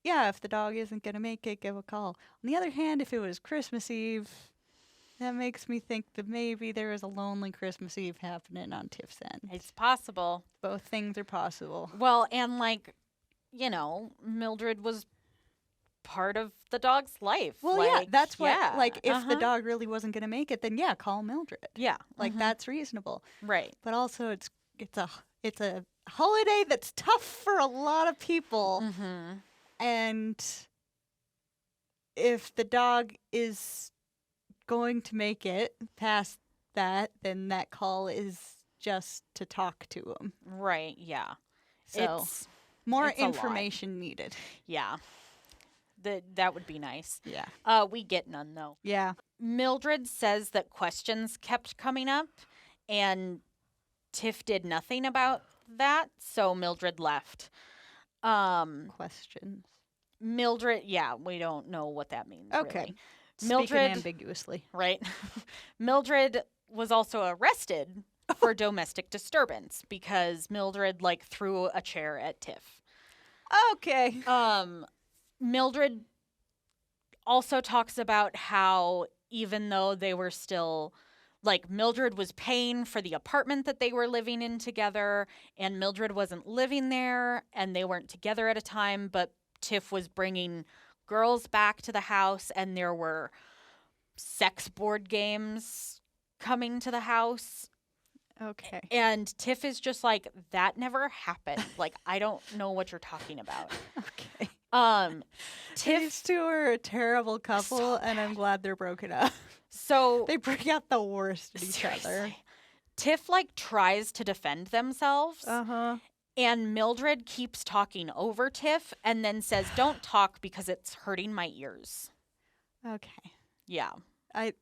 yeah, if the dog isn't going to make it, give a call. On the other hand, if it was Christmas Eve, that makes me think that maybe there is a lonely Christmas Eve happening on Tiff's end. It's possible. Both things are possible. Well, and like, you know, Mildred was part of the dog's life. Well, yeah, that's what, like, if the dog really wasn't going to make it, then yeah, call Mildred. Yeah. Like, that's reasonable. Right. But also, it's a holiday that's tough for a lot of people. And if the dog is going to make it past that, then that call is just to talk to him. Right, yeah. So more information needed. Yeah. That would be nice. Yeah. We get none, though. Yeah. Mildred says that questions kept coming up, and Tiff did nothing about that, so Mildred left. Questions. Mildred, yeah, we don't know what that means. Okay. Really. Mildred, Mildred, ambiguously. Right. Mildred was also arrested for domestic disturbance because Mildred, like, threw a chair at Tiff. Okay. Mildred also talks about how even though they were still, like, Mildred was paying for the apartment that they were living in together, and Mildred wasn't living there, and they weren't together at a time, but Tiff was bringing girls back to the house, and there were sex board games coming to the house. Okay. And Tiff is just like, that never happened. Like, I don't know what you're talking about. Okay. Tiff, These two are a terrible couple, and I'm glad they're broken up. So they bring out the worst in each other. Tiff, like, tries to defend themselves. And Mildred keeps talking over Tiff and then says, don't talk because it's hurting my ears. Okay. Yeah. I'm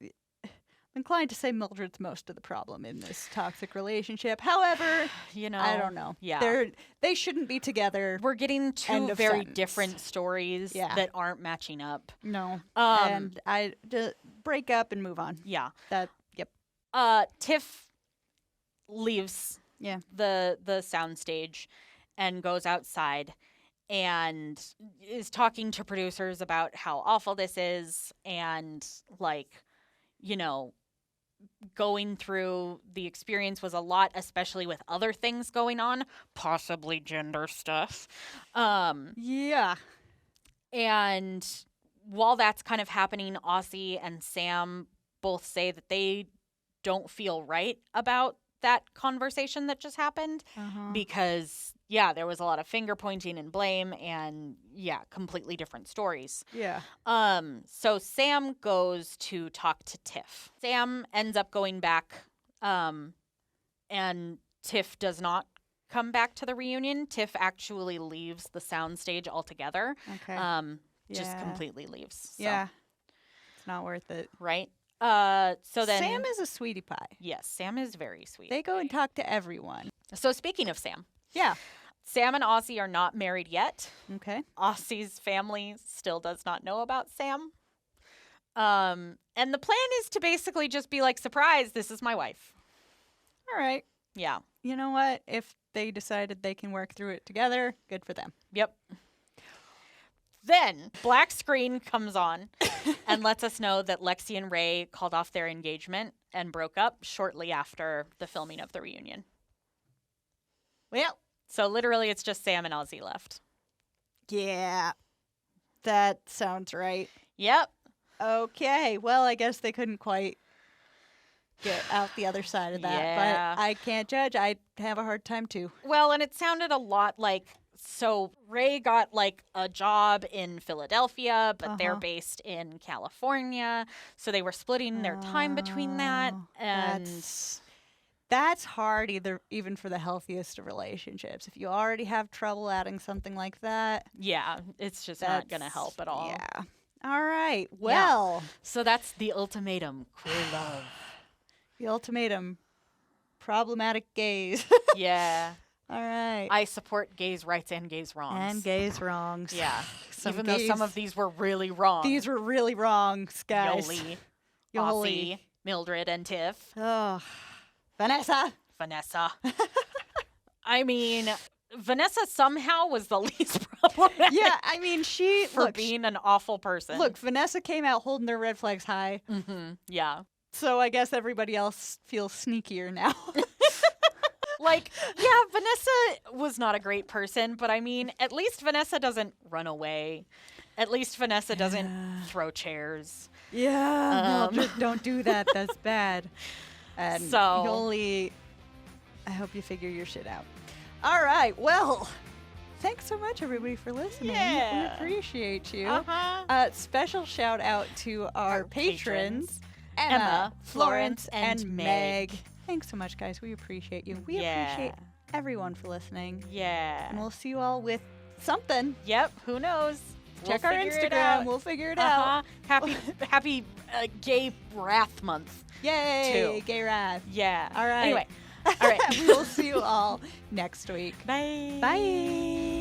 inclined to say Mildred's most of the problem in this toxic relationship. However, you know, I don't know. Yeah. They shouldn't be together. We're getting two very different stories that aren't matching up. No. And I just break up and move on. Yeah. Yep. Tiff leaves the soundstage and goes outside and is talking to producers about how awful this is, and, like, you know, going through the experience was a lot, especially with other things going on, possibly gender stuff. Yeah. And while that's kind of happening, Aussie and Sam both say that they don't feel right about that conversation that just happened because, yeah, there was a lot of finger pointing and blame and, yeah, completely different stories. Yeah. So Sam goes to talk to Tiff. Sam ends up going back, and Tiff does not come back to the reunion. Tiff actually leaves the soundstage altogether. Okay. Just completely leaves. So. Yeah. It's not worth it. Right? So then Sam is a sweetie pie. Yes, Sam is very sweet. They go and talk to everyone. So speaking of Sam. Yeah. Sam and Aussie are not married yet. Okay. Aussie's family still does not know about Sam. And the plan is to basically just be like, surprise, this is my wife. All right. Yeah. You know what? If they decided they can work through it together, good for them. Yep. Then black screen comes on and lets us know that Lexi and Ray called off their engagement and broke up shortly after the filming of the reunion. Well, so literally it's just Sam and Ozzy left. Yeah. That sounds right. Yep. Okay. Well, I guess they couldn't quite get out the other side of that. Yeah. But I can't judge. I have a hard time too. Well, and it sounded a lot like, so Ray got like a job in Philadelphia, but they're based in California. So they were splitting their time between that. And that's hard even for the healthiest of relationships. If you already have trouble adding something like that. Yeah, it's just not going to help at all. Yeah. All right. Well. Yeah. So that's the ultimatum. Queer love. The ultimatum. Problematic gays. Yeah. All right. I support gays' rights and gays' wrongs. And gays' wrongs. Yeah. Even though some of these were really wrong. These were really wrongs, guys. Yoli, Aussie, Mildred, and Tiff. Oh. Vanessa. I mean, Vanessa somehow was the least problematic. Yeah, I mean, for being an awful person. Look, Vanessa came out holding their red flags high. Mm-hmm. Yeah. So I guess everybody else feels sneakier now. Like, yeah, Vanessa was not a great person, but I mean, at least Vanessa doesn't run away. At least Vanessa doesn't throw chairs. Yeah, Mildred, don't do that. That's bad. And so, Yoli, I hope you figure your shit out. All right, well, thanks so much, everybody, for listening. Yeah. We appreciate you. Uh-huh. Special shout out to our patrons, Emma, Florence, and Meg. Thanks so much, guys. We appreciate you. We appreciate everyone for listening. Yeah. And we'll see you all with something. Yep. Who knows? Check our Instagram. We'll figure it out. Happy Gay Wrath Month. Yay. Gay Wrath. Yeah. All right. Anyway. All right. We will see you all next week. Bye. Bye.